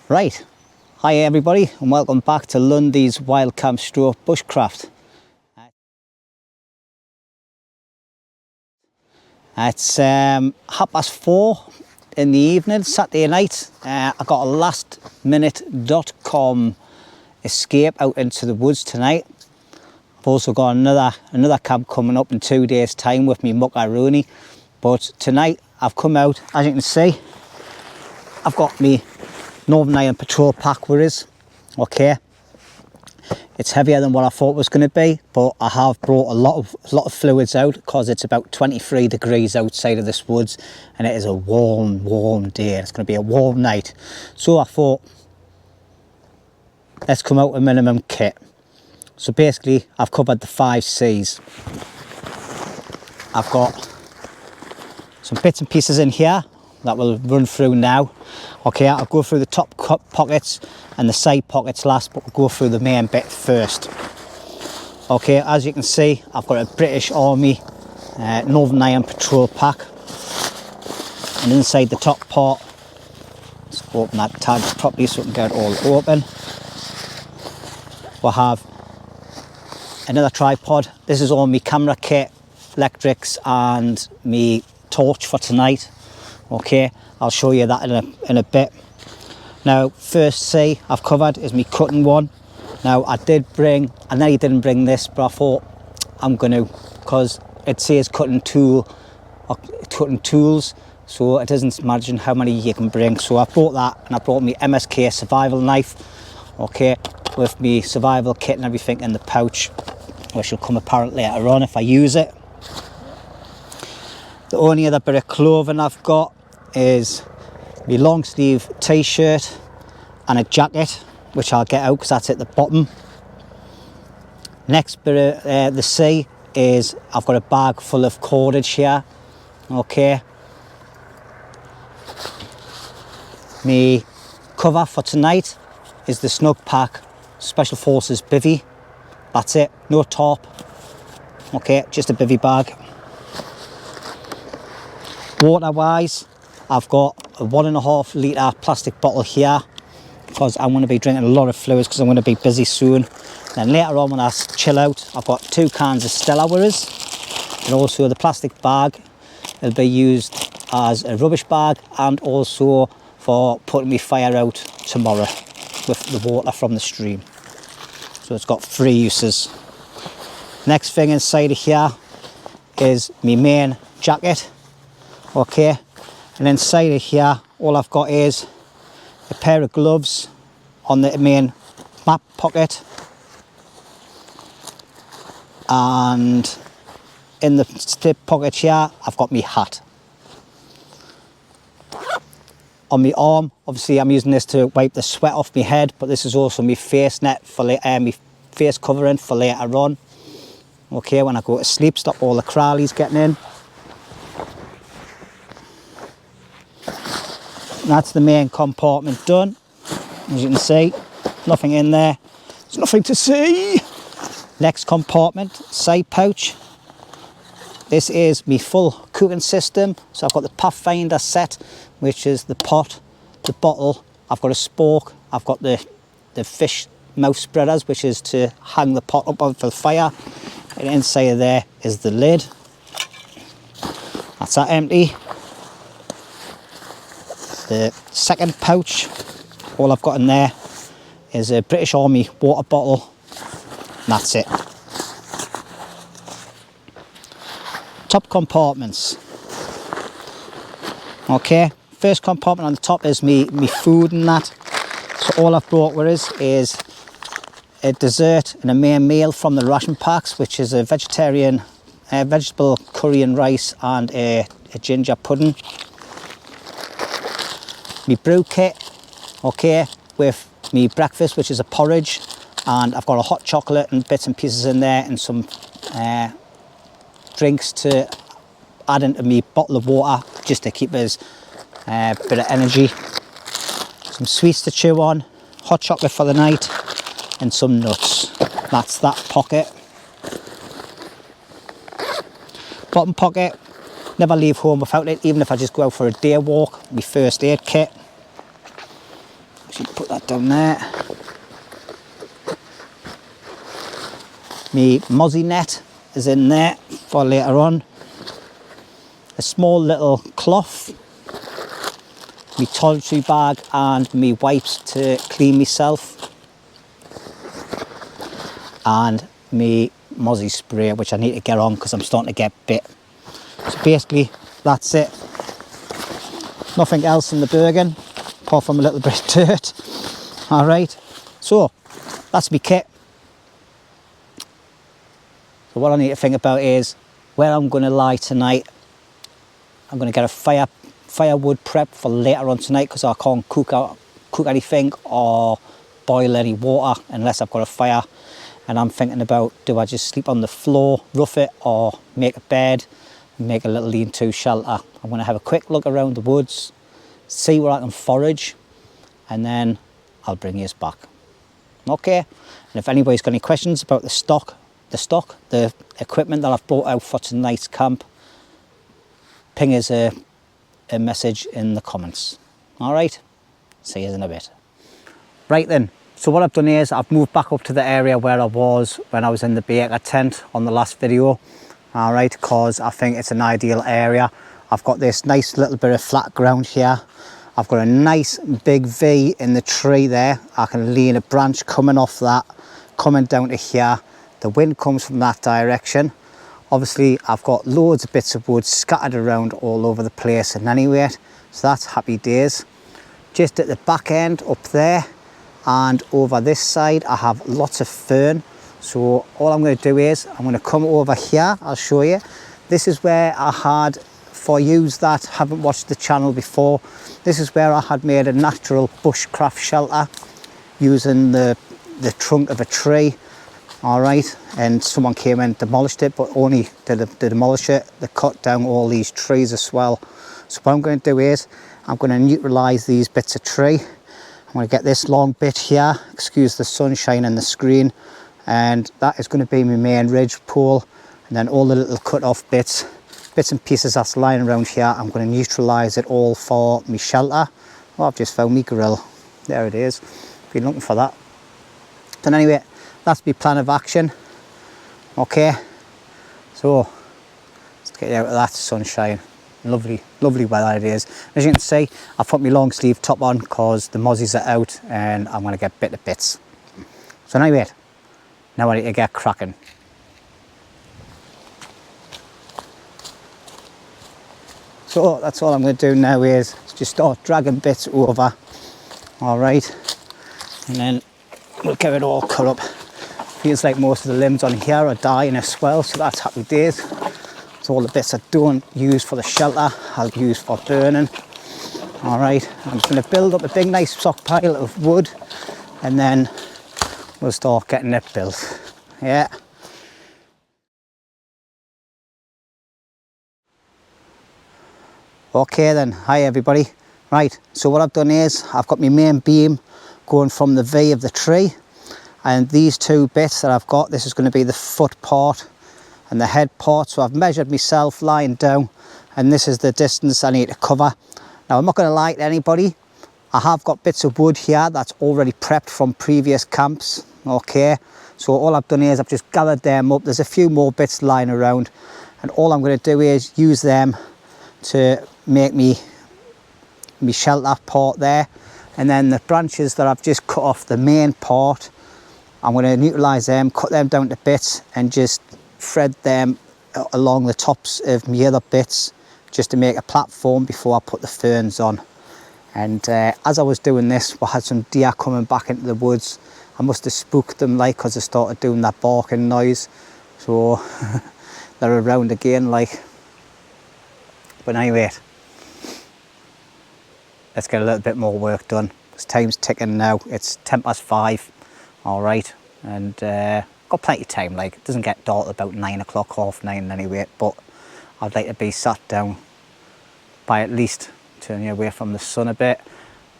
Right, hi everybody and welcome back to LUNDY'S WILDCAMP stroke bushcraft. It's 4:30 in the evening, Saturday night. I got a lastminute.com escape out into the woods tonight. I've also got another camp coming up in 2 days time with me muckaroni. But tonight I've come out, as you can see, I've got me Northern Iron Patrol pack with us. Okay, it's heavier than what I thought it was going to be, but I have brought a lot of fluids out because it's about 23 degrees outside of this woods and it is a warm day. It's going to be a warm night, so I thought let's come out with minimum kit. So basically I've covered the 5 C's. I've got some bits and pieces in here that we'll run through now. Okay, I'll go through the top pockets and the side pockets last, but we'll go through the main bit first. Okay, as you can see, I've got a British Army Northern Iron Patrol pack, and inside the top part, let's open that tag properly so we can get it all open. We'll have another tripod. This is all my camera kit, electrics and me torch for tonight. Okay, I'll show you that in a bit. Now, first C I've covered is me cutting one. Now, I nearly didn't bring this, but I thought I'm going to, because it says cutting tool or cutting tools, so it doesn't imagine how many you can bring. So I brought that, and I brought me MSK survival knife, okay, with me survival kit and everything in the pouch, which will come apparent later on if I use it. The only other bit of clothing I've got is my long sleeve t-shirt and a jacket, which I'll get out because that's at the bottom. Next bit of the C is I've got a bag full of cordage here. Okay, my cover for tonight is the Snug Pack Special Forces bivvy. That's it, no top. Okay, just a bivvy bag. Water wise, I've got a 1.5 litre plastic bottle here because I'm going to be drinking a lot of fluids because I'm going to be busy soon. Then later on when I chill out, I've got 2 cans of Stella with us, and also the plastic bag will be used as a rubbish bag and also for putting my fire out tomorrow with the water from the stream. So it's got 3 uses. Next thing inside of here is my main jacket. Okay, and inside of here all I've got is a pair of gloves on the main map pocket, and in the step pocket here I've got my hat. On my arm, obviously I'm using this to wipe the sweat off my head, but this is also my face net for my face covering for later on. Okay, when I go to sleep, stop all the crawlies getting in. That's the main compartment done. As you can see, nothing in there. There's nothing to see. Next compartment, side pouch. This is my full cooking system. So I've got the Pathfinder set, which is the pot, the bottle. I've got a spork. I've got the fish mouth spreaders, which is to hang the pot up over the fire. And inside of there is the lid. That's that empty. The second pouch, all I've got in there is a British Army water bottle, and that's it. Top compartments. Okay, first compartment on the top is me food and that. So all I've brought with us is a dessert and a main meal from the ration packs, which is a vegetarian vegetable curry and rice and a ginger pudding. Me brew kit, okay, with me breakfast, which is a porridge, and I've got a hot chocolate and bits and pieces in there, and some drinks to add into me bottle of water just to keep us a bit of energy. Some sweets to chew on, hot chocolate for the night, and some nuts. That's that pocket. Bottom pocket, never leave home without it, even if I just go out for a day walk. My first aid kit, So put that down there. My mozzie net is in there for later on. A small little cloth, my toiletry bag and my wipes to clean myself, and my mozzie spray, which I need to get on because I'm starting to get bit. So basically that's it. Nothing else in the Bergen apart from a little bit of dirt. Alright, so that's my kit. So what I need to think about is where I'm going to lie tonight. I'm going to get a firewood prep for later on tonight because I can't cook anything or boil any water unless I've got a fire. And I'm thinking about, do I just sleep on the floor, rough it, or make a bed and make a little lean-to shelter. I'm going to have a quick look around the woods, see where I can forage, and then I'll bring you back. Okay, and if anybody's got any questions about the equipment that I've brought out for tonight's camp, ping us a message in the comments. All right, see you in a bit. Right then, so what I've done is I've moved back up to the area where I was when I was in the baker tent on the last video. All right, because I think it's an ideal area. I've got this nice little bit of flat ground here. I've got a nice big V in the tree there. I can lean a branch coming off that, coming down to here. The wind comes from that direction. Obviously, I've got loads of bits of wood scattered around all over the place and anyway, so that's happy days. Just at the back end up there and over this side, I have lots of fern. So all I'm going to do is I'm going to come over here. I'll show you. This is where I had, for yous that haven't watched the channel before, this is where I had made a natural bushcraft shelter using the trunk of a tree. All right, and someone came and demolished it, but only to demolish it, they cut down all these trees as well. So what I'm going to do is I'm going to neutralize these bits of tree. I'm going to get this long bit here, excuse the sunshine and the screen, and that is going to be my main ridge pole. And then all the little cut off bits and pieces that's lying around here, I'm going to neutralize it all for my shelter. Oh, I've just found my grill. There it is. Been looking for that. Then anyway, that's my plan of action. Okay, so let's get out of that sunshine. Lovely, lovely weather it is. As you can see, I've put my long sleeve top on because the mozzies are out and I'm going to get bit to bits. So anyway, now I need to get cracking. So that's all I'm going to do now is just start dragging bits over. All right, and then we'll get it all cut up. Feels like most of the limbs on here are dying as well, so that's happy days. So all the bits I don't use for the shelter, I'll use for burning. All right, I'm just going to build up a big nice stockpile of wood and then we'll start getting it built. Yeah. Okay then, hi everybody. Right, so what I've done is I've got my main beam going from the V of the tree, and these two bits that I've got, this is going to be the foot part and the head part. So I've measured myself lying down and this is the distance I need to cover. Now I'm not going to lie to anybody, I have got bits of wood here that's already prepped from previous camps. Okay, so all I've done is I've just gathered them up. There's a few more bits lying around and all I'm going to do is use them to make me shelter part there. And then the branches that I've just cut off the main part, I'm going to neutralize them, cut them down to bits and just thread them along the tops of my other bits just to make a platform before I put the ferns on. And as I was doing this, we had some deer coming back into the woods. I must have spooked them like, because they started doing that barking noise. So they're around again like. But anyway, let's get a little bit more work done. This time's ticking now. It's 5:10. All right, and got plenty of time. Like, it doesn't get dark about 9 o'clock, 9:30 anyway. But I'd like to be sat down by at least, turning away from the sun a bit,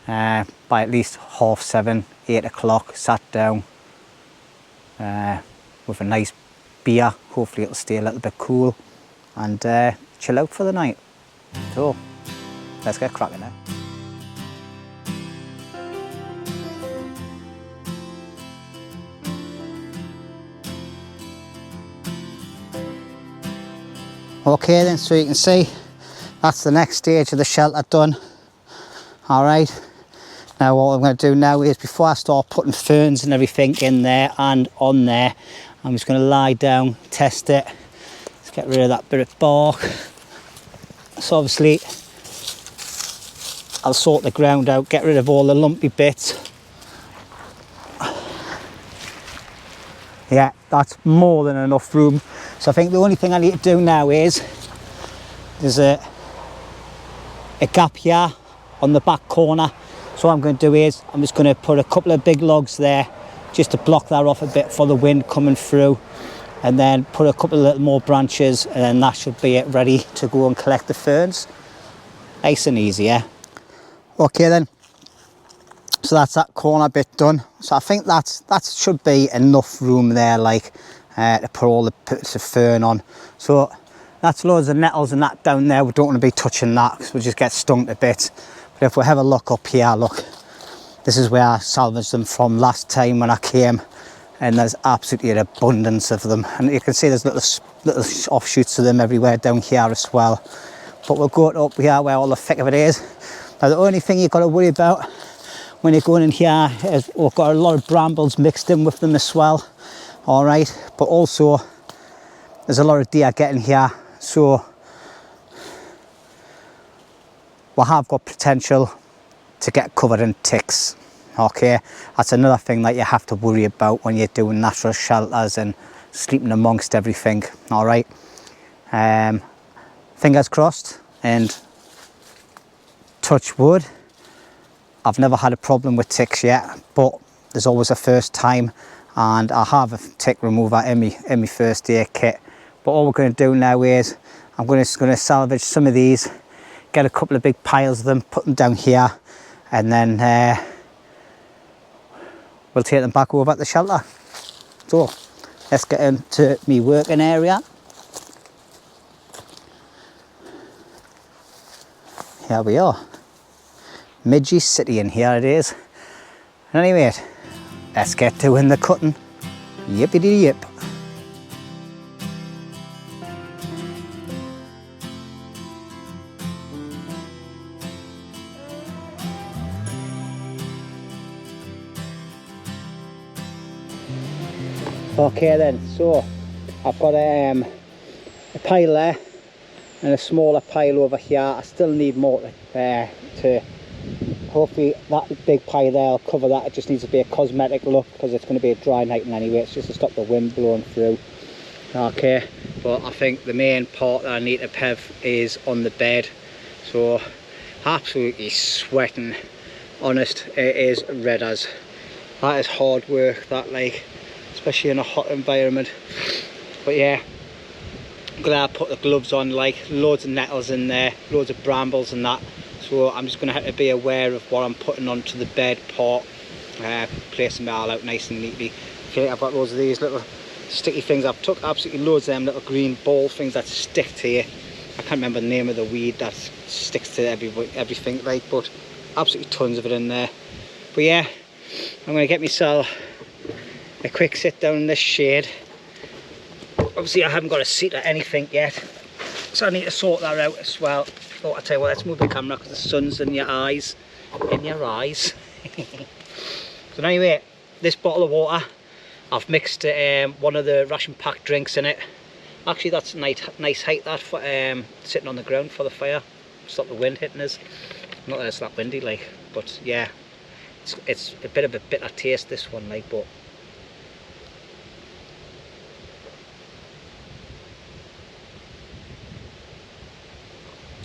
by at least 7:30, 8 o'clock, sat down with a nice beer. Hopefully it'll stay a little bit cool and chill out for the night. So let's get cracking now. Okay then, so you can see that's the next stage of the shelter done. Alright, now what I'm going to do now is, before I start putting ferns and everything in there and on there, I'm just going to lie down, test it. Let's get rid of that bit of bark. So obviously I'll sort the ground out, get rid of all the lumpy bits. Yeah, that's more than enough room. So I think the only thing I need to do now is, there's a gap here on the back corner. So what I'm going to do is, I'm just going to put a couple of big logs there just to block that off a bit for the wind coming through, and then put a couple of little more branches, and then that should be it, ready to go and collect the ferns. Nice and easy, yeah. Okay then, so that's that corner bit done. So I think that should be enough room there, like to put all the bits of fern on. So that's loads of nettles and that down there. We don't want to be touching that because we'll just get stung a bit. But if we have a look up here, look, this is where I salvaged them from last time when I came, and there's absolutely an abundance of them. And you can see there's little offshoots of them everywhere down here as well. But we'll go up here where all the thick of it is. Now the only thing you've got to worry about when you're going in here is we've got a lot of brambles mixed in with them as well. All right, but also there's a lot of deer getting here, so we have got potential to get covered in ticks. Okay, that's another thing that you have to worry about when you're doing natural shelters and sleeping amongst everything. All right, fingers crossed and touch wood, I've never had a problem with ticks yet, but there's always a first time, and I have a tick remover in my first aid kit. But all we're going to do now is I'm just going to salvage some of these, get a couple of big piles of them, put them down here, and then we'll take them back over at the shelter. So let's get into my working area. Here we are, Midgie City, and here it is. Anyway, let's get doing the cutting. Yippity yip. Okay then, so I've got a pile there and a smaller pile over here. I still need more to hopefully that big pile there will cover that. It just needs to be a cosmetic look because it's going to be a dry night anyway. It's just to stop the wind blowing through. Okay, but I think the main part that I need to have is on the bed. So absolutely sweating, honest, it is red as. That is hard work, that, like, especially in a hot environment. But yeah, I'm glad I put the gloves on, like loads of nettles in there, loads of brambles and that. So I'm just going to have to be aware of what I'm putting onto the bed part, placing them all out nice and neatly. Okay, I've got loads of these little sticky things. I've took absolutely loads of them little green ball things that stick to you. I can't remember the name of the weed that sticks to everything, like, but absolutely tons of it in there. But yeah, I'm going to get myself a quick sit down in this shade. Obviously I haven't got a seat or anything yet, so I need to sort that out as well. Oh, I tell you what, let's move the camera because the sun's in your eyes. So anyway, this bottle of water, I've mixed one of the ration pack drinks in it. Actually, that's nice height that for sitting on the ground for the fire, stop the wind hitting us. Not that it's that windy, like, but yeah, it's a bit of a bitter taste, this one, like, but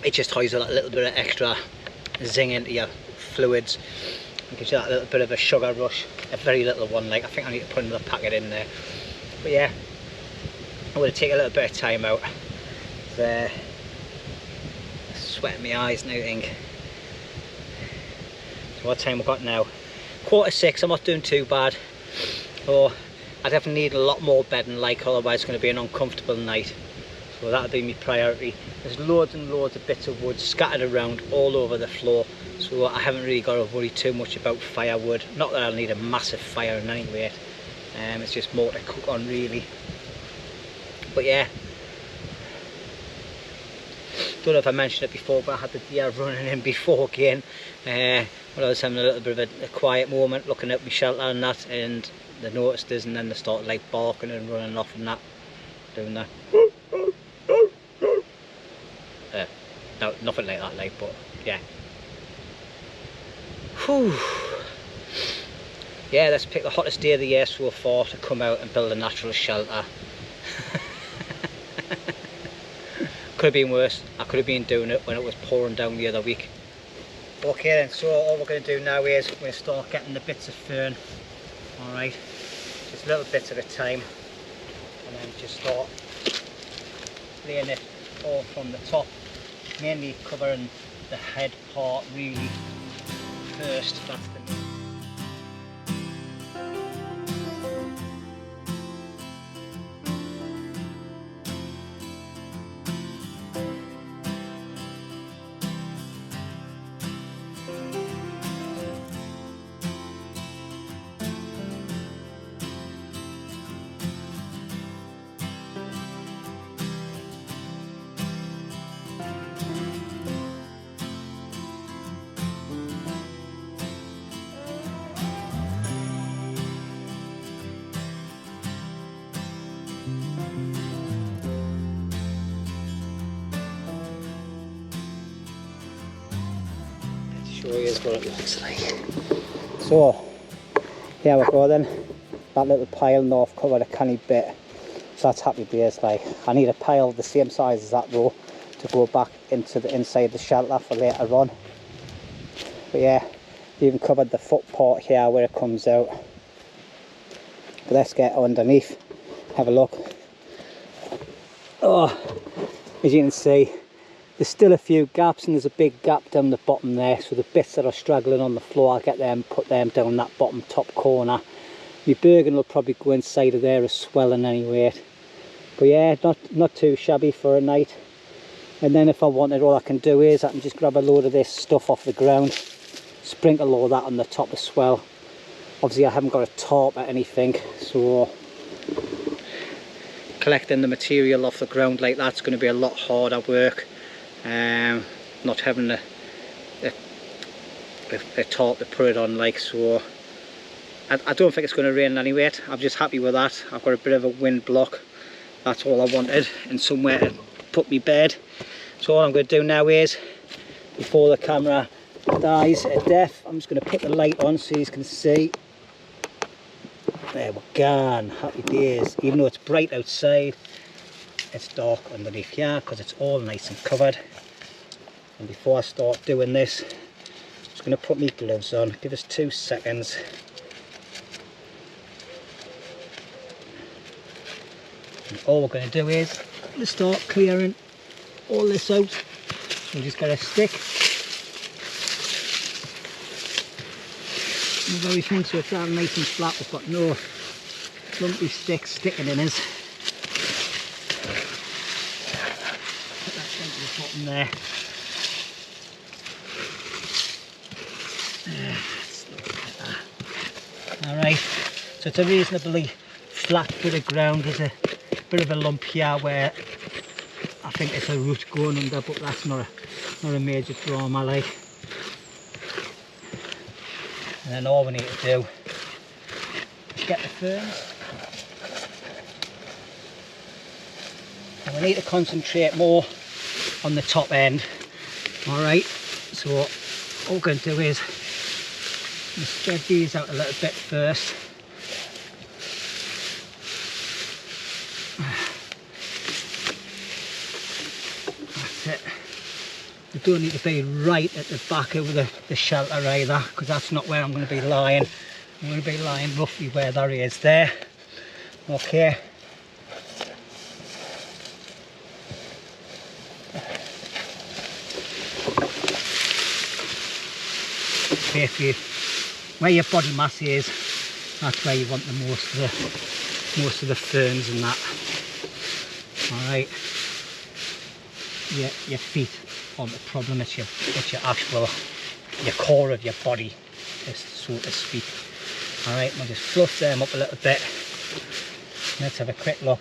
it just ties a little bit of extra zing into your fluids. It gives you that little bit of a sugar rush, a very little one, like. I think I need to put another packet in there. But yeah, I'm going to take a little bit of time out. Sweating my eyes now, I think. So what time we've got now? 5:45, I'm not doing too bad. So I definitely need a lot more bedding, like, otherwise it's going to be an uncomfortable night. So that'll be my priority. There's loads and loads of bits of wood scattered around all over the floor, so I haven't really got to worry too much about firewood. Not that I'll need a massive fire in any way. It's just more to cook on, really. But yeah, don't know if I mentioned it before, but I had the deer running in before again. When I was having a little bit of a quiet moment looking at my shelter and that, and they noticed us, and then they started like barking and running off and that, doing that. No, nothing like that, like, but yeah. Whew. Yeah, let's pick the hottest day of the year so far to come out and build a natural shelter. Could have been worse. I could have been doing it when it was pouring down the other week. Okay then, so all we're going to do now is we're going to start getting the bits of fern. Alright, just little bits at a time, and then just start laying it all from the top, mainly covering the head part really first. That's the show you what it looks like. So here we go then, that little pile now I've covered a canny bit, so that's happy days. Like, I need a pile the same size as that though to go back into the inside the shelter for later on. But yeah, even covered the foot part here where it comes out. But let's get underneath, have a look. Oh, as you can see, there's still a few gaps, and there's a big gap down the bottom there, so the bits that are straggling on the floor, I'll get them, put them down that bottom top corner. My bergen will probably go inside of there as swelling anyway. But yeah, not too shabby for a night. And then if I wanted, all I can do is I can just grab a load of this stuff off the ground, sprinkle all that on the top as well. Obviously I haven't got a tarp or anything, so collecting the material off the ground like that's going to be a lot harder work. Not having a tarp to put it on, like, so I don't think it's going to rain anyway. I'm just happy with that. I've got a bit of a wind block, that's all I wanted, and somewhere to put my bed. So all I'm going to do now is, before the camera dies a death, I'm just going to put the light on so you can see. There we're gone, happy days. Even though it's bright outside, it's dark underneath here because it's all nice and covered. And before I start doing this, I'm just going to put my gloves on. Give us 2 seconds. And all we're going to do is start clearing all this out. So we just got a stick. Move everything so it's all nice and flat. We've got no lumpy sticks sticking in us. Put that down to the bottom there. Alright, so it's a reasonably flat bit of ground. There's a bit of a lump here where I think it's a root going under, but that's not a major drama, like. And then all we need to do is get the ferns. And we need to concentrate more on the top end. Alright, so all we're going to do is spread these out a little bit first. That's it. We don't need to be right at the back of the shelter either, because that's not where I'm going to be lying. I'm going to be lying roughly where there is there. Okay. Basically, where your body mass is, that's where you want the most of the ferns and that. Alright. Your feet aren't the problem, it's your actual, your core of your body, so to speak. Alright, we'll just fluff them up a little bit. Let's have a quick look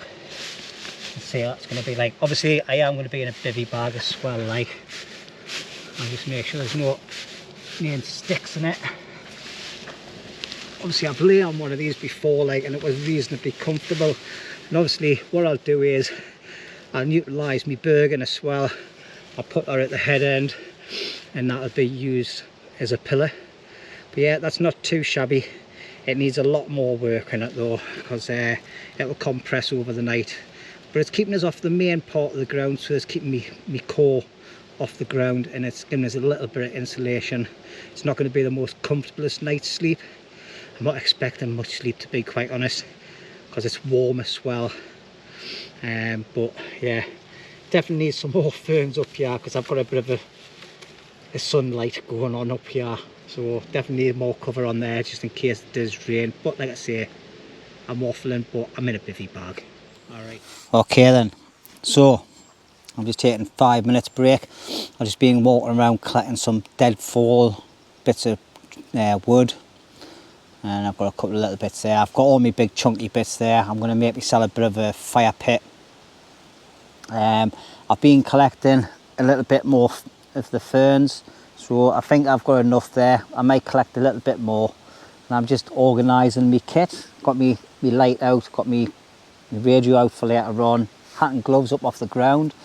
and say that's going to be like, obviously I am going to be in a bivvy bag as well, like, I'll just make sure there's no main sticks in it. Obviously I've laid on one of these before, like, and it was reasonably comfortable. And obviously what I'll do is I'll utilise my bergen as well. I'll put her at the head end and that'll be used as a pillar. But yeah, that's not too shabby. It needs a lot more work in it though, because it will compress over the night. But it's keeping us off the main part of the ground, so it's keeping me core off the ground, and it's giving us a little bit of insulation. It's not going to be the most comfortablest night's sleep. I'm not expecting much sleep, to be quite honest, because it's warm as well. But yeah, definitely need some more ferns up here, because I've got a bit of a sunlight going on up here. So definitely need more cover on there just in case it does rain. But like I say, I'm waffling, but I'm in a bivvy bag. Alright. Okay then, so I'm just taking 5 minutes break. I've just been walking around collecting some dead fall bits of wood. And I've got a couple of little bits there. I've got all my big chunky bits there. I'm going to make myself a bit of a fire pit. I've been collecting a little bit more of the ferns. So I think I've got enough there. I might collect a little bit more. And I'm just organising my kit. Got me light out, got me radio out for later on. Hat and gloves up off the ground.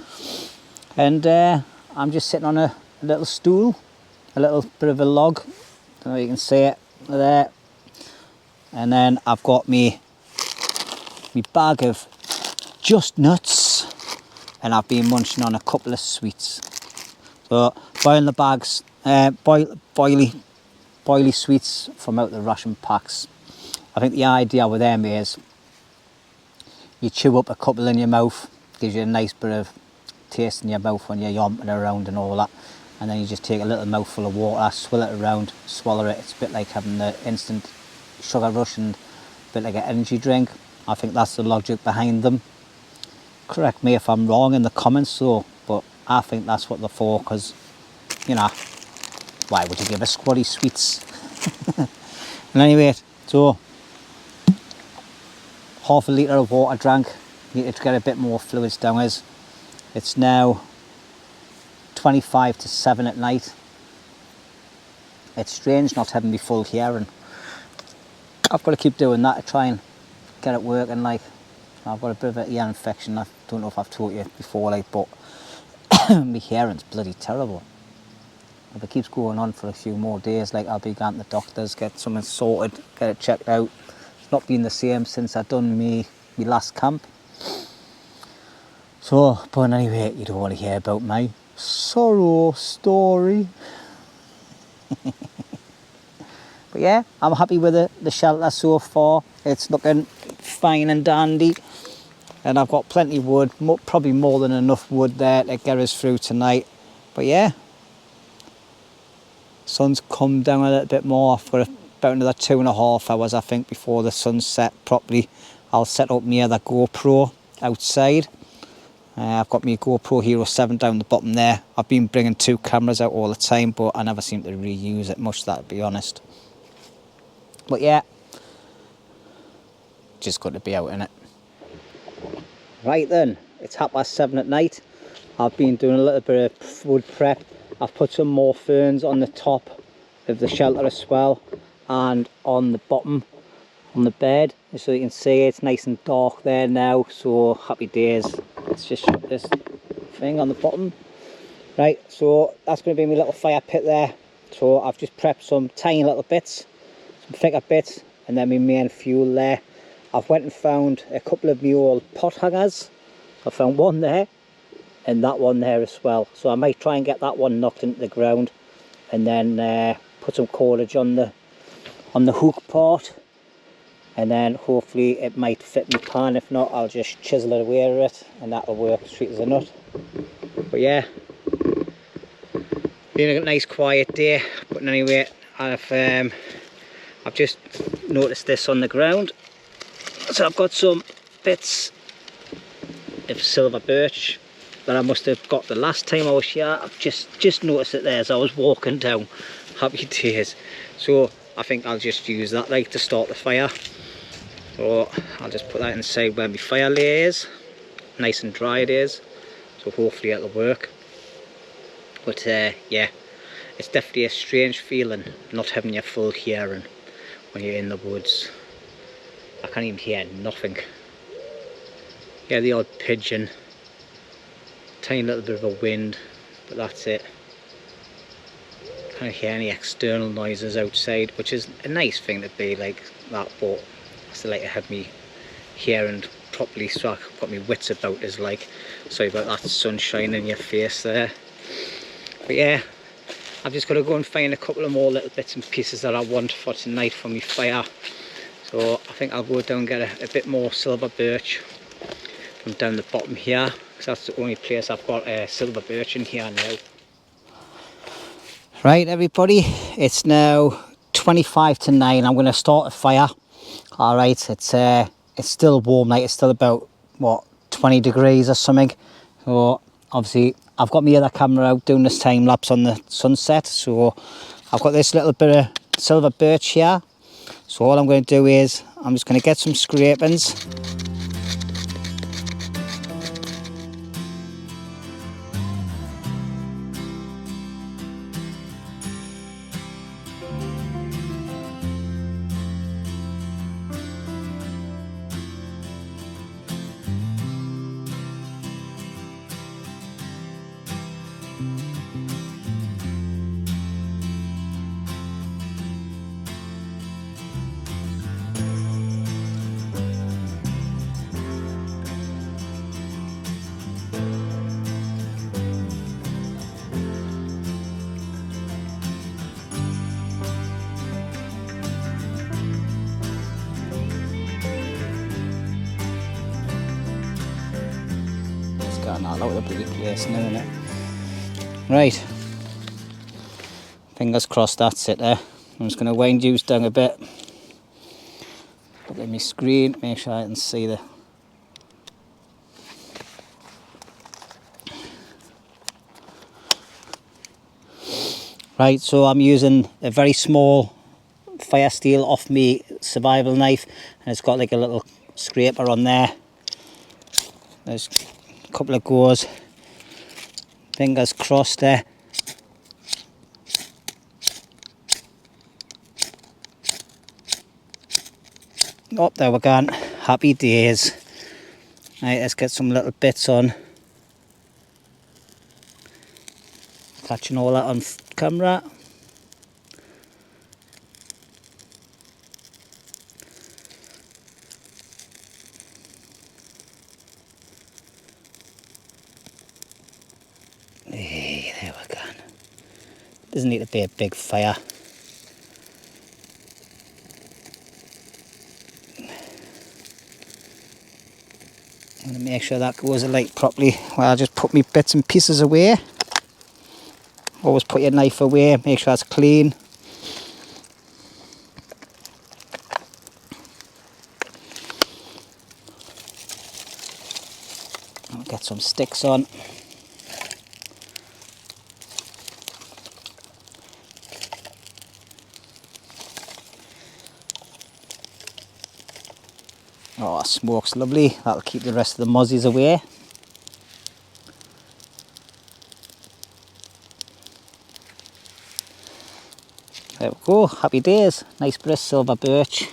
And I'm just sitting on a little stool. A little bit of a log. Don't know if you can see it there. And then I've got me bag of just nuts. And I've been munching on a couple of sweets. So boiling the bags, boily sweets from out the ration packs. I think the idea with them is you chew up a couple in your mouth, gives you a nice bit of taste in your mouth when you're yomping around and all that. And then you just take a little mouthful of water, swill it around, swallow it. It's a bit like having the instant sugar rush and a bit like an energy drink. I think that's the logic behind them. Correct me if I'm wrong in the comments though, but I think that's what they're for, because, you know, why would you give a squatty sweets? And anyway, so half a litre of water drank. Need to get a bit more fluids down us. It's now 25 to 7 at night. It's strange not having me full hearing. I've got to keep doing that to try and get it working. Like, I've got a bit of an ear infection. I don't know if I've told you before, like, but my hearing's bloody terrible. If it keeps going on for a few more days, like, I'll be going to the doctors, get something sorted, get it checked out. It's not been the same since I've done me last camp. So, but anyway, you don't want to hear about my sorrow story. But yeah, I'm happy with the shelter so far. It's looking fine and dandy. And I've got plenty of wood, probably more than enough wood there to get us through tonight. But yeah, sun's come down a little bit more. I've got about another 2.5 hours, I think, before the sun's set properly. I'll set up my other GoPro outside. I've got my GoPro Hero 7 down the bottom there. I've been bringing 2 cameras out all the time, but I never seem to reuse it much, that to be honest. But yeah, just got to be out in it. Right then, it's 7:30 at night. I've been doing a little bit of wood prep. I've put some more ferns on the top of the shelter as well, and on the bottom, on the bed. So you can see it's nice and dark there now, so happy days. Let's just shut this thing on the bottom. Right, so that's going to be my little fire pit there. So I've just prepped some tiny little bits, some thicker bits, and then my main fuel there. I've went and found a couple of my old pot hangers. I found one there and that one there as well. So I might try and get that one knocked into the ground and then put some cordage on the hook part, and then hopefully it might fit my pan. If not, I'll just chisel it away with it and that'll work straight as a nut. But yeah, been a nice quiet day. But anyway, I've just noticed this on the ground. So I've got some bits of silver birch that I must have got the last time I was here. I've just noticed it there as I was walking down. Happy days. So I think I'll just use that like to start the fire. So I'll just put that inside where my fire lay is. nice and dry it is, so hopefully it'll work. But yeah, it's definitely a strange feeling not having your full hearing when you're in the woods. I can't even hear nothing. Yeah, the odd pigeon, tiny little bit of a wind, but that's it. Can't hear any external noises outside, which is a nice thing to be like that, but I still like to have me hearing properly, so I've got my wits about us, like. Sorry about that sunshine in your face there. But yeah, I've just got to go and find a couple of more little bits and pieces that I want for tonight for my fire. So I think I'll go down and get a bit more silver birch from down the bottom here, because that's the only place I've got silver birch in here now. Right everybody, it's now 25 to 9. I'm going to start a fire. Alright, it's still warm, like it's still about, what, 20 degrees or something. So obviously I've got my other camera out doing this time lapse on the sunset. So I've got this little bit of silver birch here. So all I'm going to do is, I'm just going to get some scrapings. Out of the bloody place now, isn't it? Right, fingers crossed that's it there. I'm just going to wind you down a bit. Put it in my screen, make sure I can see the... Right, so I'm using a very small fire steel off me survival knife, and it's got like a little scraper on there. There's a couple of goes, fingers crossed there. Oh, there we go, happy days. Right, let's get some little bits on. Catching all that on camera. Hey, there we go. Doesn't need to be a big fire. I'm going to make sure that goes alight properly while I just put my bits and pieces away. Always put your knife away, make sure it's clean. I'll get some sticks on. Oh, smoke's lovely. That'll keep the rest of the mozzies away. There we go, happy days. Nice bit of silver birch.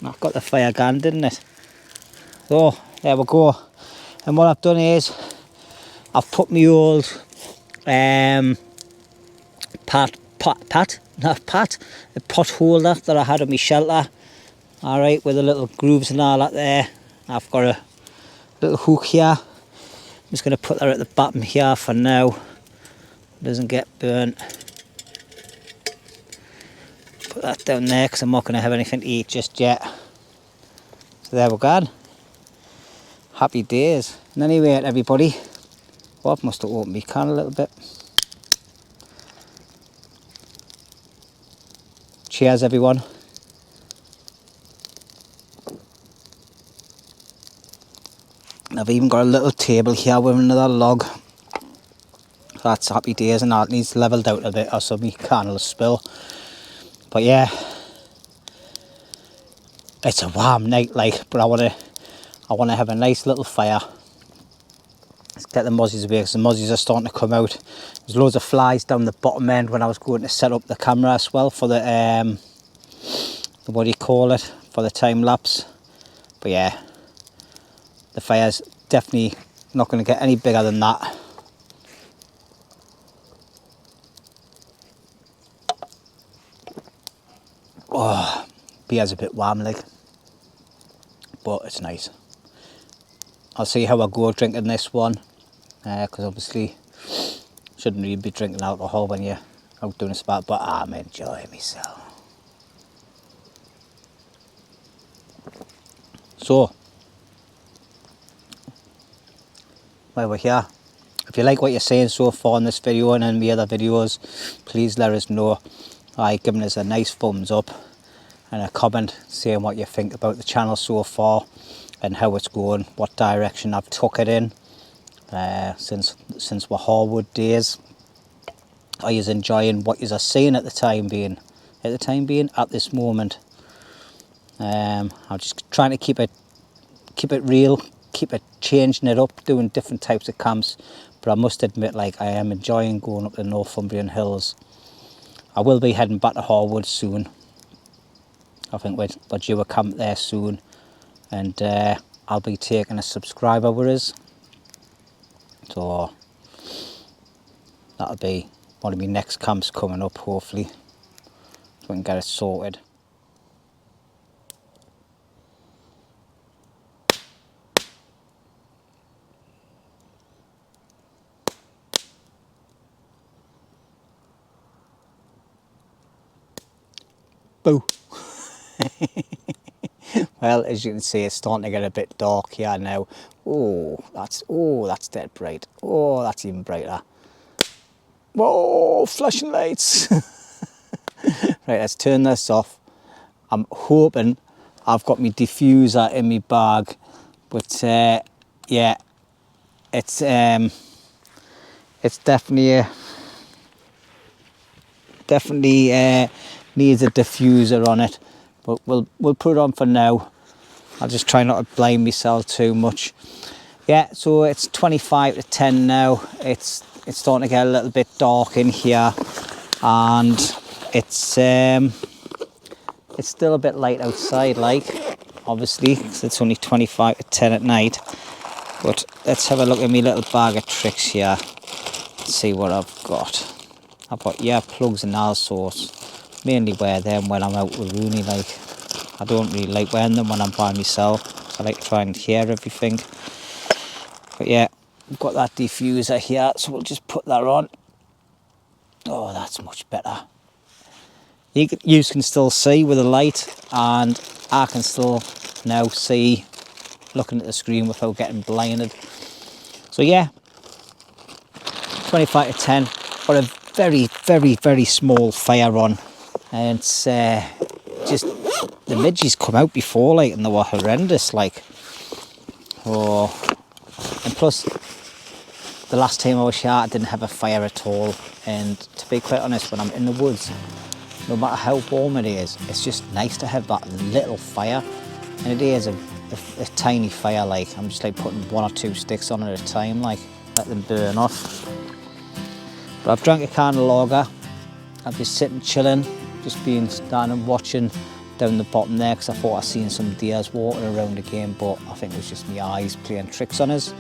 I've got the fire going, didn't it? So, there we go. And what I've done is, I've put my old a pot holder that I had on my shelter. Alright, with the little grooves and all that there. I've got a little hook here. I'm just going to put that at the bottom here for now. It doesn't get burnt. Put that down there because I'm not going to have anything to eat just yet. So there we go. Happy days. And anyway, everybody. Oh, I must have opened my can a little bit. Cheers, everyone. I've even got a little table here with another log. That's happy days, and that needs leveled out a bit or so my can will spill. But yeah, it's a warm night, like, but I want to have a nice little fire. get the mozzies away, because the mozzies are starting to come out. There's loads of flies down the bottom end when I was going to set up the camera as well for the what do you call it, for the time lapse. But yeah, the fire's definitely not going to get any bigger than that. Oh, beer's a bit warm like, but it's nice. I'll see how I go drinking this one, because obviously shouldn't really be drinking alcohol when you're out doing a spot, but I'm enjoying myself. So, while we're here, if you like what you're seeing so far in this video and in the other videos, please let us know by giving us a nice thumbs up and a comment saying what you think about the channel so far and how it's going, what direction I've took it in since my Harwood days. Are you enjoying what you're seeing at the time being? At this moment. I'm just trying to keep it real, keep it changing it up, doing different types of camps. But I must admit, like, I am enjoying going up the Northumbrian Hills. I will be heading back to Harwood soon. I think we're due a camp there soon, and I'll be taking a subscriber with us. So that'll be one of my next camps coming up, hopefully, so we can get it sorted. Boo! Well, as you can see, it's starting to get a bit dark here now. Oh, that's dead bright. Oh, that's even brighter. Whoa, flashing lights. Right, let's turn this off. I'm hoping I've got my diffuser in my bag, but yeah, it's definitely needs a diffuser on it, but we'll put it on for now. I'll just try not to blame myself too much. Yeah, so it's 25 to 10 now. It's starting to get a little bit dark in here, and it's still a bit light outside, like, obviously, because it's only 25 to 10 at night. But let's have a look at my little bag of tricks here. Let's see what I've got. I've got plugs and all sorts. Mainly wear them when I'm out with Rooney. Like, I don't really like wearing them when I'm by myself. I like to try and hear everything. But yeah, we've got that diffuser here, so we'll just put that on. Oh, that's much better. You can still see with the light, and I can still now see looking at the screen without getting blinded. So yeah, 25 to 10, but a very, very, very small fire on. And it's just, the midges come out before, like, and they were horrendous, like. Oh, and plus, the last time I was here, I didn't have a fire at all. And to be quite honest, when I'm in the woods, no matter how warm it is, it's just nice to have that little fire. And it is a tiny fire, like, I'm just like putting 1 or 2 sticks on at a time, like, let them burn off. But I've drank a can of lager. I've been sitting chilling, just been standing watching down the bottom there, because I thought I seen some deers walking around again, but I think it was just my eyes playing tricks on us.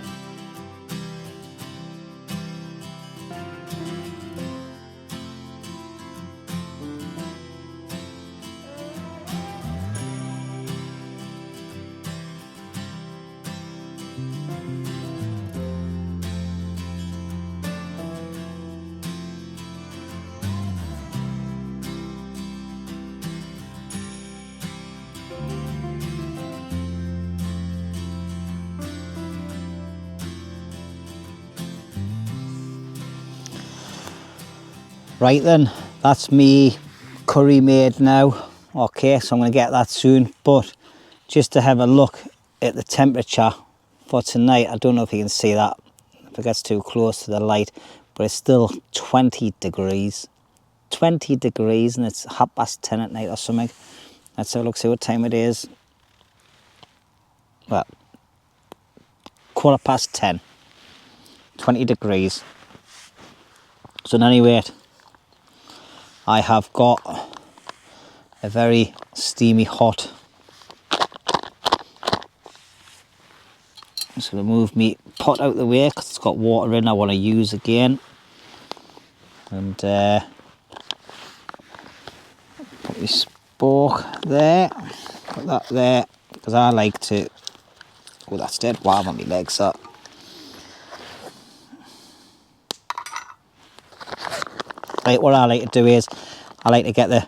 Right then, that's me curry made now. Okay, so I'm going to get that soon, but just to have a look at the temperature for tonight, I don't know if you can see that, if it gets too close to the light, but it's still 20 degrees. 20 degrees, and it's 10:30 at night or something. Let's have a look, see what time it is. Well, 10:15. 20 degrees. So anyway, I have got a very steamy hot. I'm just going to move my pot out of the way because it's got water in I want to use again. And put my spork there, put that there, because I like to, oh that's dead warm on my legs up. Right, what I like to do is, I like to get the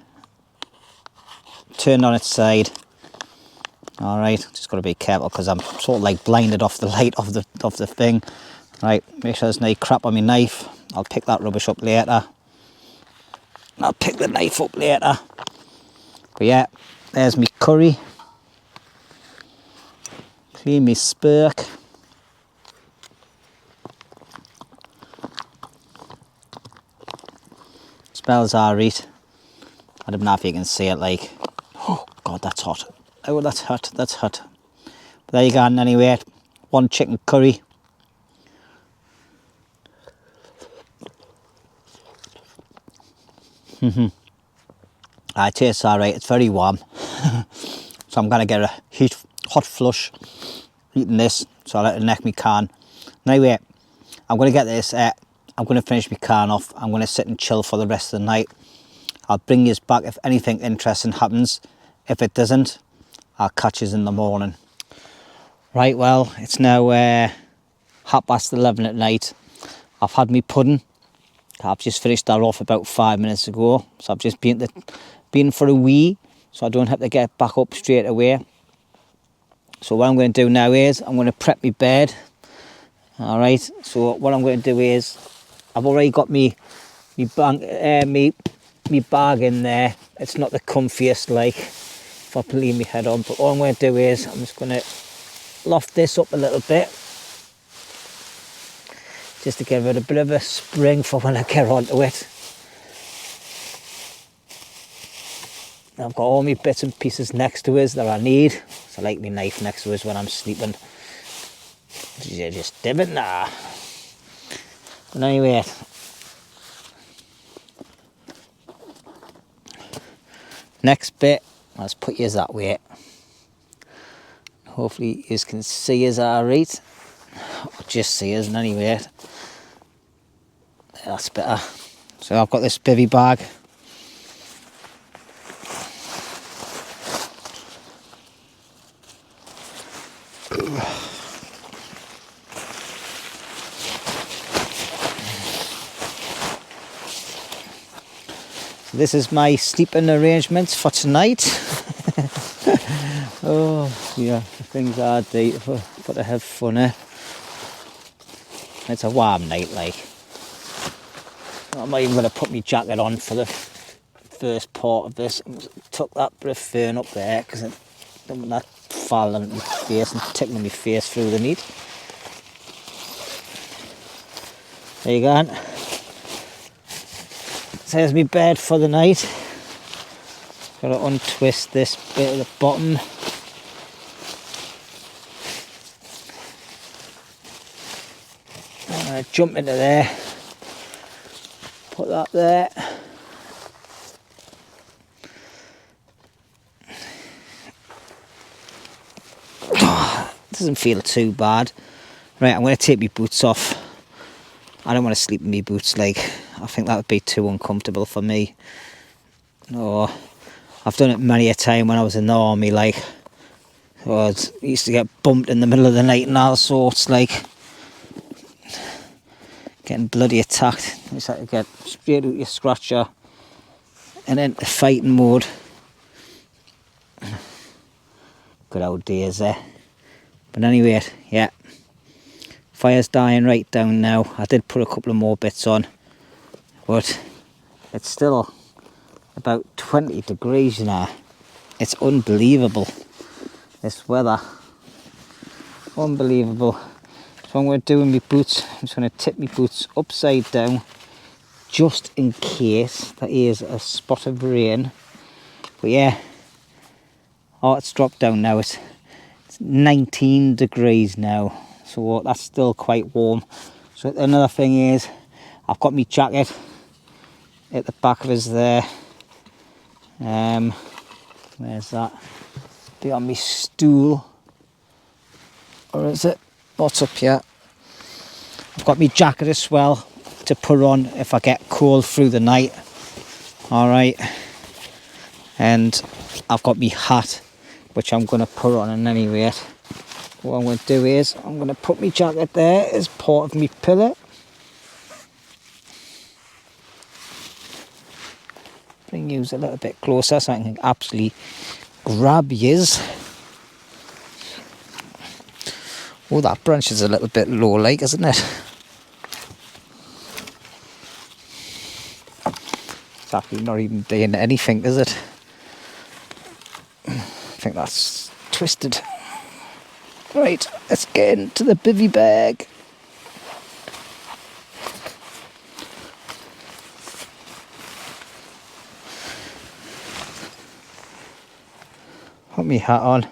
turned on its side. Alright, just got to be careful because I'm sort of like blinded off the light of the thing. Right, make sure there's no crap on my knife. I'll pick that rubbish up later. I'll pick the knife up later. But yeah, there's me curry. Clean me spurk. Smells alright. I don't know if you can see it like, oh god that's hot. Oh that's hot, that's hot. But there you go anyway, one chicken curry. It tastes alright, it's very warm. So I'm gonna get a hot flush eating this, so I'll let it neck me can. Anyway, I'm gonna get this, I'm gonna finish my can off, I'm gonna sit and chill for the rest of the night. I'll bring you back if anything interesting happens. If it doesn't, I'll catch you in the morning. Right, well, it's now 11:30 at night. I've had me pudding. I've just finished that off about 5 minutes ago. So I've just been for a wee, so I don't have to get back up straight away. So what I'm going to do now is, I'm going to prep my bed. Alright, so what I'm going to do is, I've already got me bag in there. It's not the comfiest, like, if I lean my head on, but all I'm going to do is, I'm just going to loft this up a little bit, just to give it a bit of a spring for when I get onto it. I've got all my bits and pieces next to us that I need. So I like my knife next to us when I'm sleeping. Just dim it now. But anyway, next bit, let's put yours that way. Hopefully you can see us alright. Or just see us anyway. That's better. So I've got this bivvy bag. So this is my sleeping arrangements for tonight. Oh yeah, things are deep, but I have fun. It's a warm night, like. I'm not even going to put my jacket on for the first part of this. Tuck that bit of fern up there because it don't want that falling on my face and tickling my face through the meat. There you go. There's my bed for the night. Got to untwist this bit at the bottom. I'm going to jump into there. Put that there. Doesn't feel too bad. Right, I'm going to take my boots off. I don't want to sleep in my boots, like, I think that would be too uncomfortable for me. No, I've done it many a time when I was in the army, like, I used to get bumped in the middle of the night and all sorts, like, getting bloody attacked. You just had to get straight out your scratcher and into fighting mode. Good old days there. But anyway, yeah, fire's dying right down now. I did put a couple of more bits on, but it's still about 20 degrees now. It's unbelievable, this weather. Unbelievable. So I'm going to do with my boots, I'm just going to tip my boots upside down just in case there is a spot of rain. But yeah, oh, it's dropped down now. It's 19 degrees now, so that's still quite warm. So So another thing is, I've got my jacket at the back of us there. Where's that? Be on my stool. Or is it? What's up here? I've got my jacket as well to put on if I get cold through the night. Alright. And I've got my hat, which I'm going to put on in any rate. What I'm going to do is, I'm going to put my jacket there as part of my pillow. Bring yous a little bit closer so I can absolutely grab yous. Oh, that branch is a little bit low like, isn't it? It's actually not even doing anything, is it? I think that's twisted. Right, let's get into the bivvy bag. Put my hat on.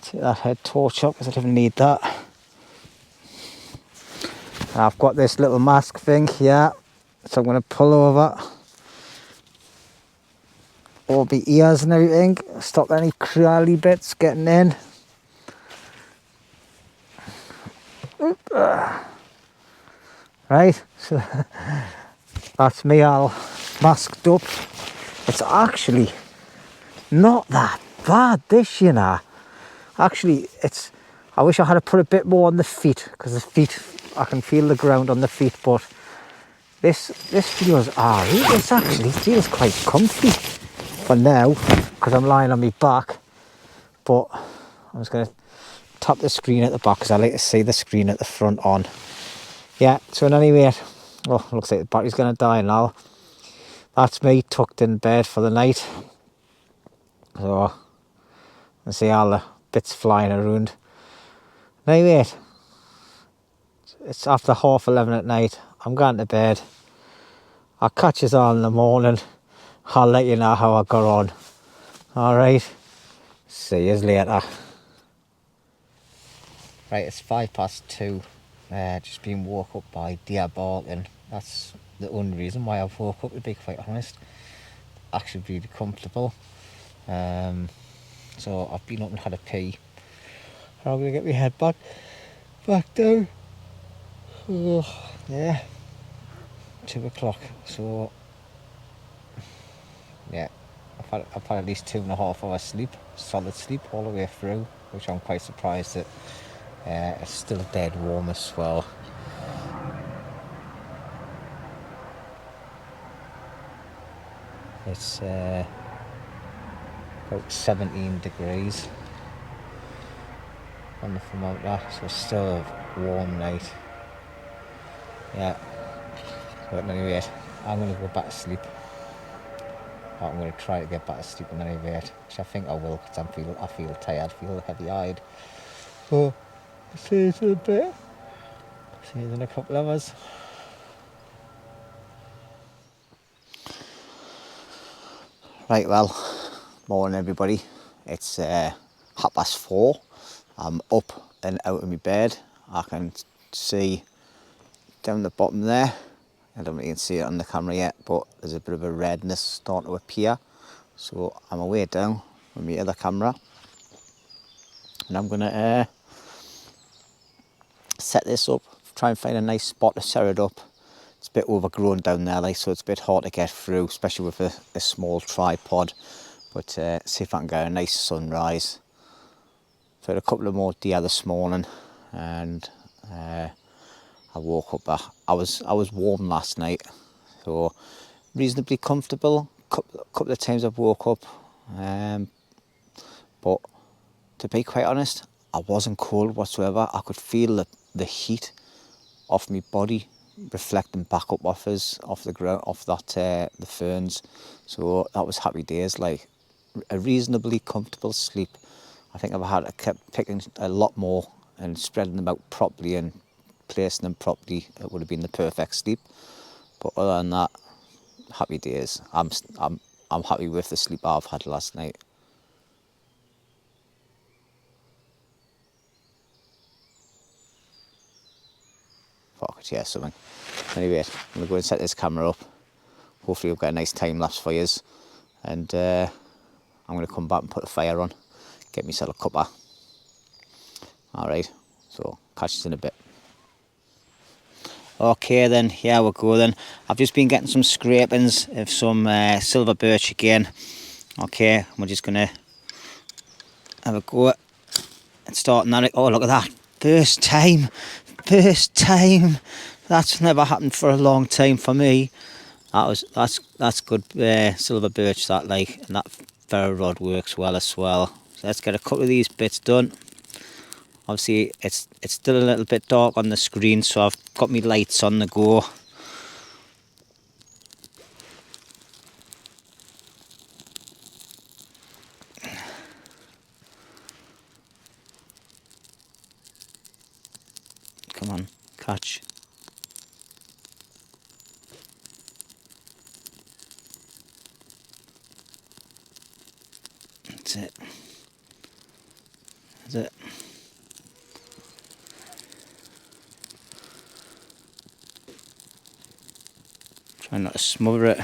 Take that head torch up because I didn't need that. And I've got this little mask thing here, so I'm going to pull over all the ears and everything, stop any crawly bits getting in. Right, so that's me all masked up. It's actually not that bad, this, you know. Actually, I wish I had put a bit more on the feet, because the feet, I can feel the ground on the feet, but this feels, this actually feels quite comfy for now, because I'm lying on my back. But I'm just going to tap the screen at the back, because I like to see the screen at the front on. Yeah, so in any rate, oh, looks like the battery's going to die now. That's me tucked in bed for the night. So, I see all the bits flying around. Anyway, it's after 11:30 at night. I'm going to bed. I'll catch us all in the morning. I'll let you know how I got on. Alright, see you later. Right, it's 2:05. Just been woke up by deer barking. That's the only reason why I've woke up, to be quite honest. Actually really comfortable. So I've been up and had a pee. I'm going to get my head back down. Oh, yeah, 2 o'clock. So yeah, I've had at least 2.5 hours sleep, solid sleep all the way through, which I'm quite surprised that it's still dead warm as well. It's about 17 degrees on the thermometer, so it's still a warm night. Yeah, but anyway, I'm going to go back to sleep. I'm going to try to get back to sleep in any rate, which I think I will, because I feel tired, feel heavy-eyed. So, I'll see you in a bit. See you in a couple of hours. Right, well, morning everybody. It's 4:30. I'm up and out of my bed. I can see down the bottom there. I don't know if you can see it on the camera yet, but there's a bit of a redness starting to appear. So I'm away down with my other camera, and I'm gonna set this up, try and find a nice spot to set it up. It's a bit overgrown down there, like, so it's a bit hard to get through, especially with a small tripod. But see if I can get a nice sunrise. So I had a couple of more deer this morning, and I woke up. I was warm last night, so reasonably comfortable. Couple of times I've woke up, but to be quite honest, I wasn't cold whatsoever. I could feel the heat off my body reflecting back up off the ground, off that the ferns. So that was happy days. Like, a reasonably comfortable sleep. I think if I had kept picking a lot more and spreading them out properly and placing them properly, it would have been the perfect sleep. But other than that, happy days. I'm happy with the sleep I've had last night. Fuck it. but yeah, something. Anyway, I'm going to go and set this camera up. Hopefully we'll get a nice time lapse for you, and I'm going to come back and put a fire on, get myself a cuppa. Alright, so catch you in a bit. Okay then, here we go then. I've just been getting some scrapings of some silver birch again. Okay, we're just going to have a go at starting that. Oh, look at that. First time. That's never happened for a long time for me. That's good silver birch, that, like, and that ferro rod works well as well. So let's get a couple of these bits done. Obviously it's still a little bit dark on the screen, so I've got my lights on the go. Come on, catch. That's it. That's it. Try not to smother it.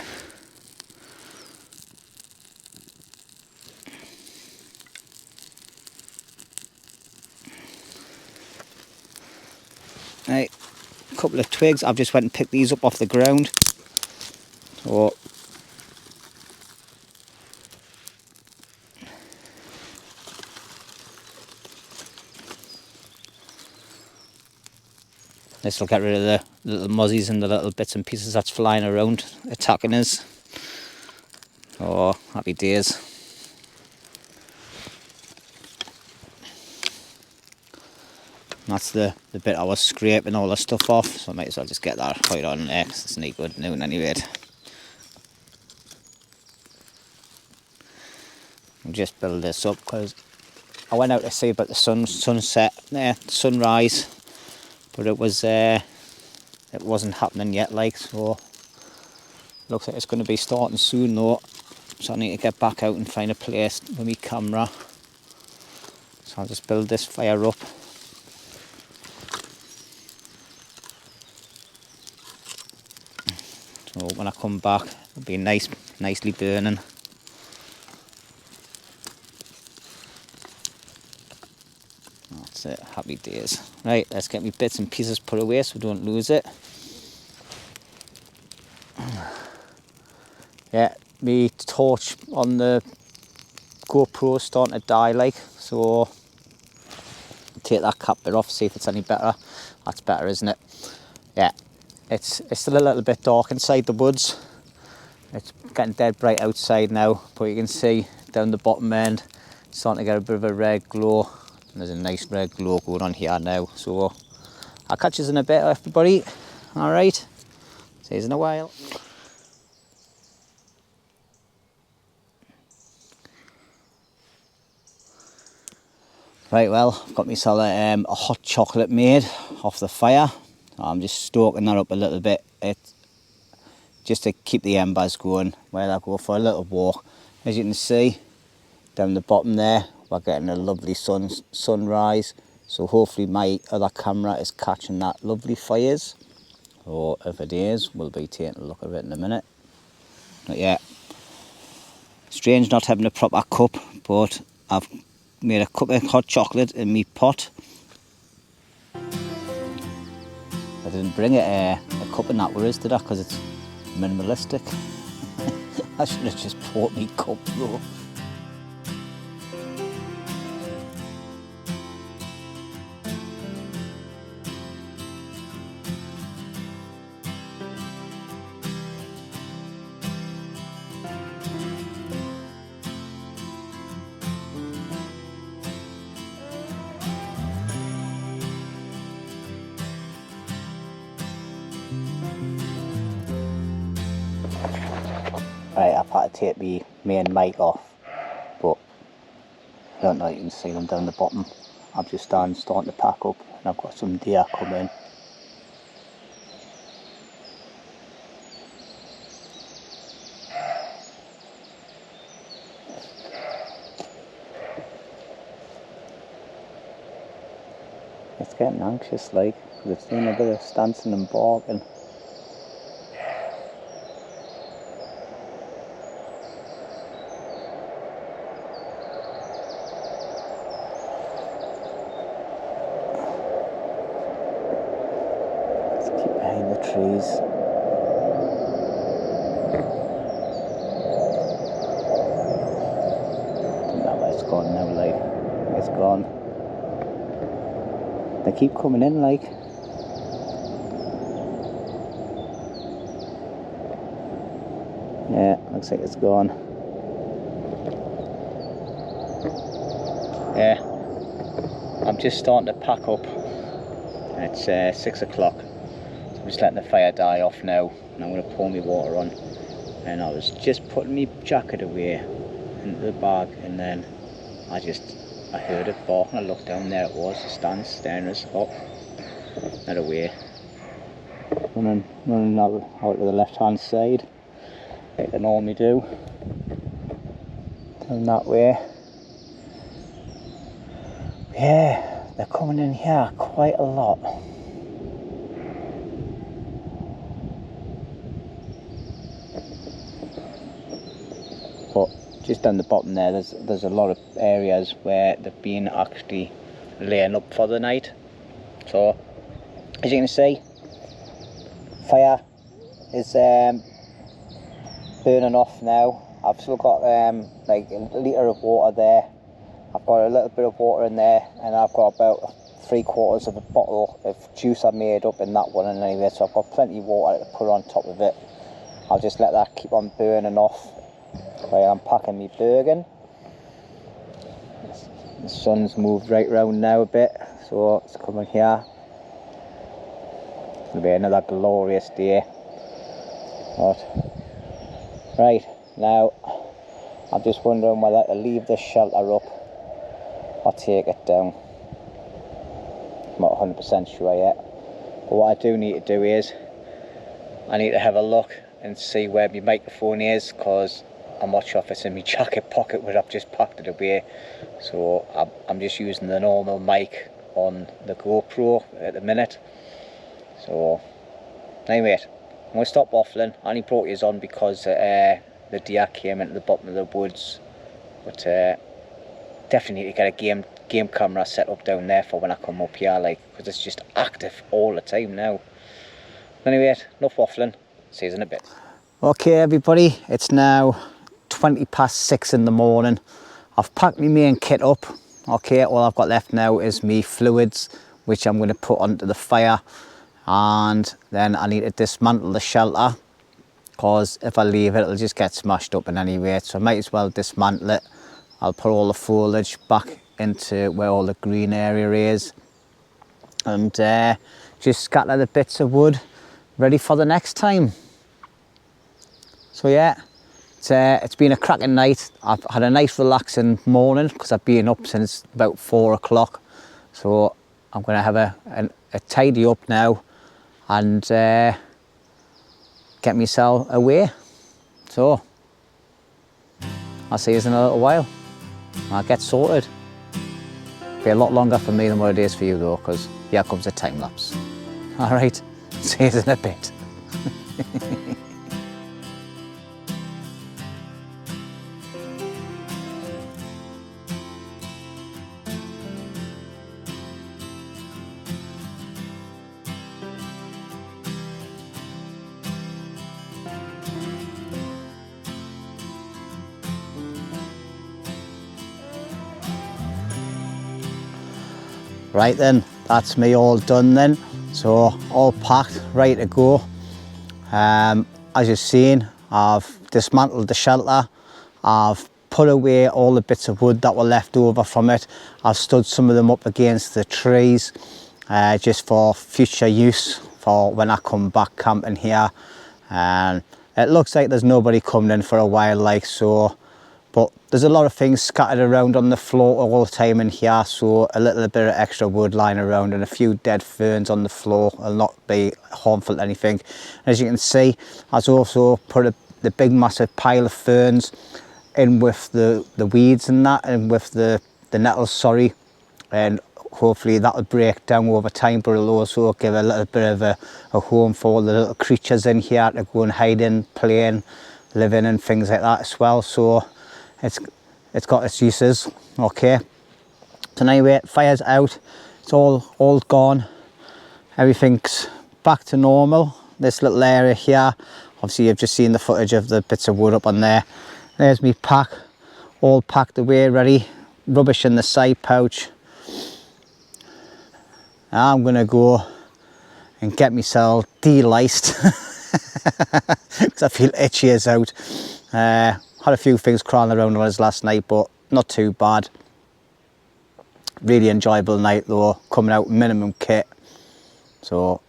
Right, a couple of twigs. I've just went and picked these up off the ground. So this will get rid of the little muzzies and the little bits and pieces that's flying around attacking us. Oh, happy days. That's the bit I was scraping all the stuff off, so I might as well just get that right on there, because it's no good noon anyway. I'll just build this up, because I went out to see about the sunset, sunrise, but it wasn't happening yet, like, so looks like it's going to be starting soon though. So I need to get back out and find a place with my camera. So I'll just build this fire up. So when I come back, it'll be nicely burning. That's it, happy days. Right, let's get my bits and pieces put away so we don't lose it. Yeah, my torch on the GoPro is starting to die, like, so take that cap bit off, see if it's any better. That's better, isn't it? Yeah, it's still a little bit dark inside the woods. It's getting dead bright outside now, but you can see down the bottom end it's starting to get a bit of a red glow. And there's a nice red glow going on here now, so I'll catch you in a bit, everybody. Alright, see you in a while. Right, well, I've got myself a hot chocolate made off the fire. I'm just stoking that up a little bit, just to keep the embers going while I go for a little walk. As you can see, down the bottom there, we're getting a lovely sunrise. So hopefully my other camera is catching that lovely fires. Or if it is, we'll be taking a look at it in a minute. But yeah, strange not having a proper cup, but I've made a cup of hot chocolate in my pot. I didn't bring a cup in that with us, did I? Because it's minimalistic. I should have just bought me cup though. Right, I've had to take the main mic off, but I don't know if you can see them down the bottom. I'm just starting to pack up, and I've got some deer coming. It's getting anxious like, because it's doing a bit of stancing and barking. Let's keep behind the trees. Don't know where it's gone now, like, it's gone. They keep coming in like. Yeah, looks like it's gone. Yeah, I'm just starting to pack up. It's 6 o'clock. So I'm just letting the fire die off now, and I'm going to pour my water on. And I was just putting my jacket away into the bag, and then I heard it bark, and I looked down. There it was, the stand staring us up and away. Running out to the left hand side, like they normally do. Down that way. Yeah, they're coming in here quite a lot. But just down the bottom there, there's a lot of areas where they've been actually laying up for the night. So as you can see, fire is burning off now. I've still got like a litre of water there. I've got a little bit of water in there, and I've got about 3/4 of a bottle of juice I made up in that one anyway, so I've got plenty of water to put on top of it. I'll just let that keep on burning off while I'm packing my burgen. The sun's moved right round now a bit, so it's coming here. It'll be another glorious day. But, right, now I'm just wondering whether to leave this shelter up or take it down. I'm not 100% sure yet. But what I do need to do is, I need to have a look and see where my microphone is, because I'm not sure if it's in my jacket pocket where I've just packed it away. So I'm just using the normal mic on the GoPro at the minute. So anyway, I'm going to stop waffling. I only brought these on because the deer came into the bottom of the woods. But definitely need to get a game camera set up down there for when I come up here, like, because it's just active all the time now. Anyway, enough waffling. See you in a bit. Okay everybody, it's now 6:20 in the morning. I've packed my main kit up. Okay, all I've got left now is me fluids, which I'm going to put onto the fire, and then I need to dismantle the shelter, because if I leave it, it'll just get smashed up in any way, so I might as well dismantle it. I'll put all the foliage back into where all the green area is, and just scatter the bits of wood ready for the next time. So yeah, it's been a cracking night. I've had a nice relaxing morning because I've been up since about 4 o'clock. So I'm going to have a tidy up now and get myself away. So I'll see you in a little while. I'll get sorted. Be a lot longer for me than what it is for you though, because here comes a time lapse. All right, see you in a bit. Right then, that's me all done then. So all packed, ready to go. As you've seen, I've dismantled the shelter. I've put away all the bits of wood that were left over from it. I've stood some of them up against the trees just for future use for when I come back camping here. And it looks like there's nobody coming in for a while, like so. But there's a lot of things scattered around on the floor all the time in here, so a little bit of extra wood lying around and a few dead ferns on the floor will not be harmful to anything. As you can see, I've also put the big massive pile of ferns in with the weeds and that, and with the nettles, sorry, and hopefully that'll break down over time, but it'll also give a little bit of a home for all the little creatures in here to go and hide in, play in, live in and things like that as well. So it's got its uses. Okay, so anyway, fire's out, it's all gone, everything's back to normal. This little area here, obviously you've just seen the footage of the bits of wood up on there. There's me pack, all packed away, ready, rubbish in the side pouch. Now I'm gonna go and get myself de-liced because I feel itchy as out. Had a few things crawling around on us last night, but not too bad. Really enjoyable night though, coming out minimum kit. So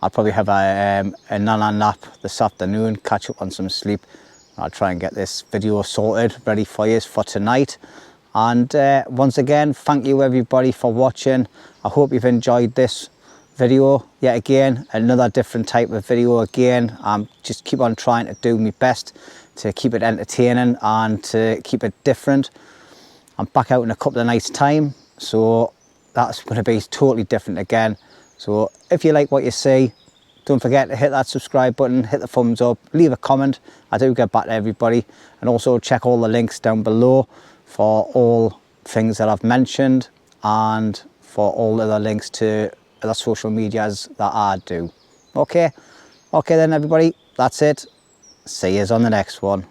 I'll probably have a nana nap this afternoon, catch up on some sleep. I'll try and get this video sorted, ready for you for tonight. And once again, thank you everybody for watching. I hope you've enjoyed this video yet again, another different type of video again. Just keep on trying to do my best to keep it entertaining and to keep it different. I'm back out in a couple of nights time, so that's going to be totally different again. So if you like what you see, don't forget to hit that subscribe button, hit the thumbs up, leave a comment. I do get back to everybody, and also check all the links down below for all things that I've mentioned and for all the other links to other social medias that I do. Okay then everybody, that's it. See yous on the next one.